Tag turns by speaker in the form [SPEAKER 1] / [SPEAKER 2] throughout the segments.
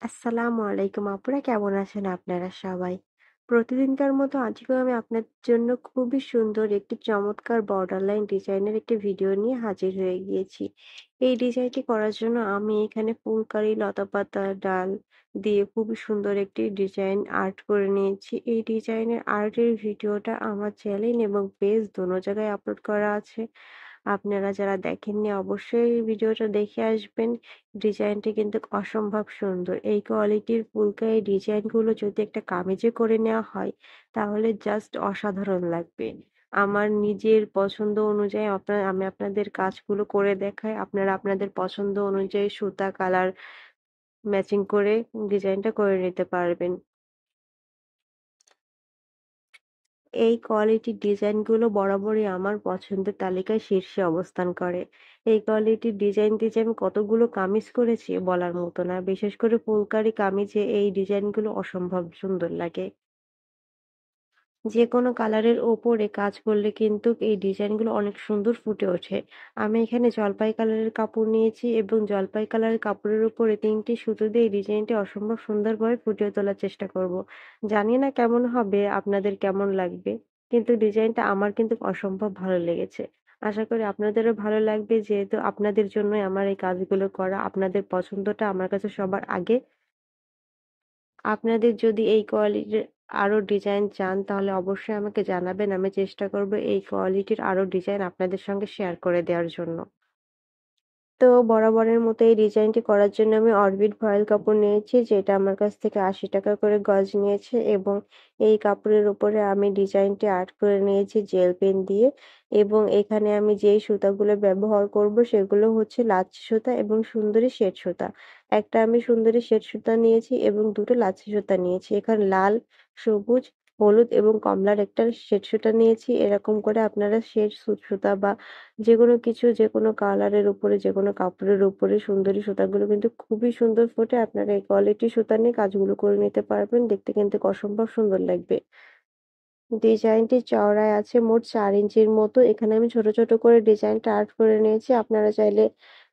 [SPEAKER 1] আসসালামু আলাইকুম আপুরা, কেমন আছেন আপনারা সবাই? প্রতিদিনকার মতো আজকেও আমি আপনাদের জন্য খুবই সুন্দর একটি চমৎকার বর্ডারলাইন ডিজাইনের একটি ভিডিও নিয়ে হাজির হয়ে গিয়েছি। এই ডিজাইনটি করার জন্য আমি এখানে ফুলকারি লতাপাতা ডাল দিয়ে খুবই সুন্দর একটি ডিজাইন আর্ট করে নিয়েছি। এই ডিজাইনের আর্টের ভিডিওটা আমার চ্যানেল এবং পেজ দোনো জায়গায় আপলোড করা আছে। আপনারা যারা দেখেননি অবশ্যই ভিডিওটা দেখে আসবেন। ডিজাইনটি কিন্তু অসম্ভব সুন্দর। এই কোয়ালিটির ফুলকা ডিজাইনগুলো যদি একটা কামিজে করে নেওয়া হয়, তাহলে জাস্ট অসাধারণ লাগবে। আমার নিজের পছন্দ অনুযায়ী আমি আপনাদের কাজগুলো করে দেখাই। আপনারা আপনাদের পছন্দ অনুযায়ী সুতা, কালার ম্যাচিং করে ডিজাইনটা করে নিতে পারবেন। এই কোয়ালিটির ডিজাইনগুলো বরাবরই আমার পছন্দের তালিকায় শীর্ষে অবস্থান করে। এই কোয়ালিটির ডিজাইন দিয়ে যে আমি কতগুলো কামিজ করেছি বলার মতো না। বিশেষ করে ফুলকারি কামিজে এই ডিজাইনগুলো অসম্ভব সুন্দর লাগে। যেকোনো কালারের ওপরে কাজ করলে কিন্তু এই ডিজাইনগুলো অনেক সুন্দর ফুটে ওঠে। আমি এখানে জলপাই কালারের কাপড় নিয়েছি এবং জলপাই কালারের কাপড়ের উপরে ৩ টি সুতো দিয়ে এই ডিজাইনটি অসম্ভব সুন্দরভাবে ফুটিয়ে তোলার চেষ্টা করব। জানি না কেমন হবে, আপনাদের কেমন লাগবে। কিন্তু ডিজাইনটা আমার কিন্তু অসম্ভব ভালো লেগেছে। আশা করি আপনাদেরও ভালো লাগবে, যেহেতু আপনাদের জন্যই আমার এই কাজগুলো করা। আপনাদের পছন্দটা আমার কাছে সবার আগে। আপনাদের যদি এই কোয়ালিটির আরো ডিজাইন চান তাহলে অবশ্যই আমাকে জানাবেন। আমি চেষ্টা করব এই কোয়ালিটির আরো ডিজাইন আপনাদের সঙ্গে শেয়ার করে দেওয়ার জন্য। তো বরাবরের মতো এই ডিজাইনটি করার জন্য আমি অরবিট ভয়েল কাপড় নিয়েছি, যেটা আমার কাছ থেকে ৮০ টাকা করে গজ নিয়েছে, এবং এই কাপড়ের উপরে আমি ডিজাইনটি আর্ট করে নিয়েছি জেল পেন দিয়ে। এবং এখানে আমি যেই সুতাগুলো ব্যবহার করব সেগুলো হচ্ছে লাচ্ছি সুতা এবং সুন্দরী সেট সুতা। একটা আমি সুন্দরী সেট সুতা নিয়েছি এবং দুটো লাচ্ছি সুতা নিয়েছি। এখানে লাল, সবুজ, হলুদ এবং কমলার একটা সেট সুতা নিয়েছি। এরকম করে আপনারা সেট সুতা বা যেকোনো কিছু, যেকোনো কালারের উপরে, যেকোনো কাপড়ের উপরে সুন্দরী সুতাগুলো কিন্তু খুবই সুন্দর ফোটে। আপনারা এই কোয়ালিটির সুতা নিয়ে কাজগুলো করে নিতে পারবেন। দেখতে কিন্তু অসম্ভব সুন্দর লাগবে। ডিজাইনটি চওড়ায় আছে মোট ৪ ইঞ্চির মতো। এখানে আমি ছোট, ছোট করে ডিজাইনটা আর্ট করে নিয়েছি। আপনারা চাইলে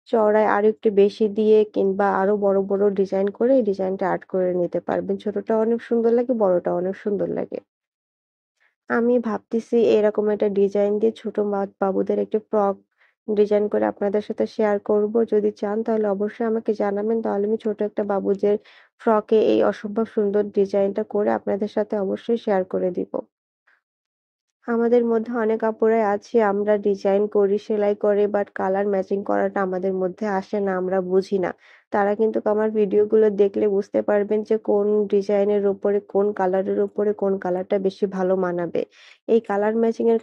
[SPEAKER 1] চওড়ায় আরো একটু বেশি দিয়ে কিংবা আরো বড়, বড় ডিজাইন করে এই ডিজাইনটা আর্ট করে নিতে পারবেন। ছোটটাও অনেক সুন্দর লাগে, বড়টাও অনেক সুন্দর লাগে। আমি ভাবতেছি এরকম একটা ডিজাইন দিয়ে ছোট বাবুদের একটা ফ্রক ডিজাইন করে আপনাদের সাথে শেয়ার করব। যদি চান তাহলে অবশ্যই আমাকে জানাবেন। তাহলে আমি ছোট একটা বাবুদের ফ্রকে এই অসম্ভব সুন্দর ডিজাইনটা করে আপনাদের সাথে অবশ্যই শেয়ার করে দিব। আমাদের মধ্যে অনেক আপুরাই আছি, আমরা ডিজাইন করি, সেলাই করে, বাট কালার ম্যাচিং করাটা আমাদের মধ্যে আসে না, আমরা বুঝি না। তারা কিন্তু আমার ভিডিওগুলো দেখলে বুঝতে পারবেন যে কোন ডিজাইনের উপরে, কোন কালারের উপরে কোন কালারটা বেশি ভালো মানাবে। এই কালার ম্যাচিং এর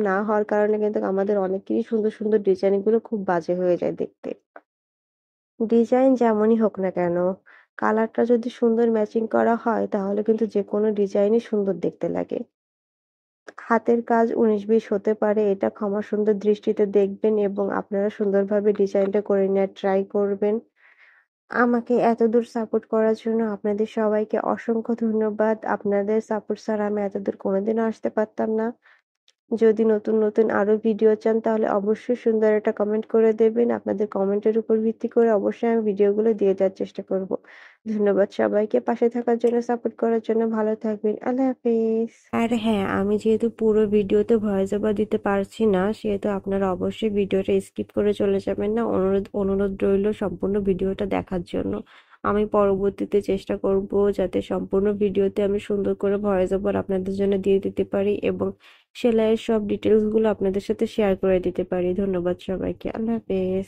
[SPEAKER 1] না হওয়ার কারণে কিন্তু আমাদের অনেকেরই সুন্দর, সুন্দর ডিজাইনগুলো খুব বাজে হয়ে যায় দেখতে। ডিজাইন যেমনই হোক না কেন, কালারটা যদি সুন্দর ম্যাচিং করা হয় তাহলে কিন্তু যেকোনো ডিজাইনই সুন্দর দেখতে লাগে। হাতের কাজ ১৯-২০ হতে পারে, এটা ক্ষমা সুন্দর দৃষ্টিতে দেখবেন এবং আপনারা সুন্দরভাবে ডিজাইনটা করে নেওয়ার ট্রাই করবেন। আমাকে এতদূর সাপোর্ট করার জন্য আপনাদের সবাইকে অসংখ্য ধন্যবাদ। আপনাদের সাপোর্ট ছাড়া আমি এতদূর কোনোদিনও আসতে পারতাম না। যদি নতুন, নতুন আরো ভিডিও চান তাহলে অবশ্যই সুন্দর একটা কমেন্ট করে দেবেন। আপনাদের কমেন্টের উপর ভিত্তি করে অবশ্যই আমি ভিডিওগুলো দিয়ে দেওয়ার চেষ্টা করব। ধন্যবাদ সবাইকে পাশে থাকার জন্য, সাপোর্ট করার জন্য। ভালো থাকবেন। আল্লাহ হাফেজ। আর হ্যাঁ, আমি যেহেতু পুরো ভিডিওতে ভয়েস ওভার দিতে পারছি না, সেহেতু আপনারা অবশ্যই ভিডিওটা স্কিপ করে চলে যাবেন না। অনুরোধ অনুরোধ রইল সম্পূর্ণ ভিডিওটা দেখার জন্য। আমি পরবর্তীতে চেষ্টা করব যাতে সম্পূর্ণ ভিডিওতে আমি সুন্দর করে ভয়েস ওভার আপনাদের জন্য দিয়ে দিতে পারি এবং সেলাইয়ের সব ডিটেইলস গুলো আপনাদের সাথে শেয়ার করে দিতে পারি। ধন্যবাদ সবাইকে। আল্লাহ হাফেজ।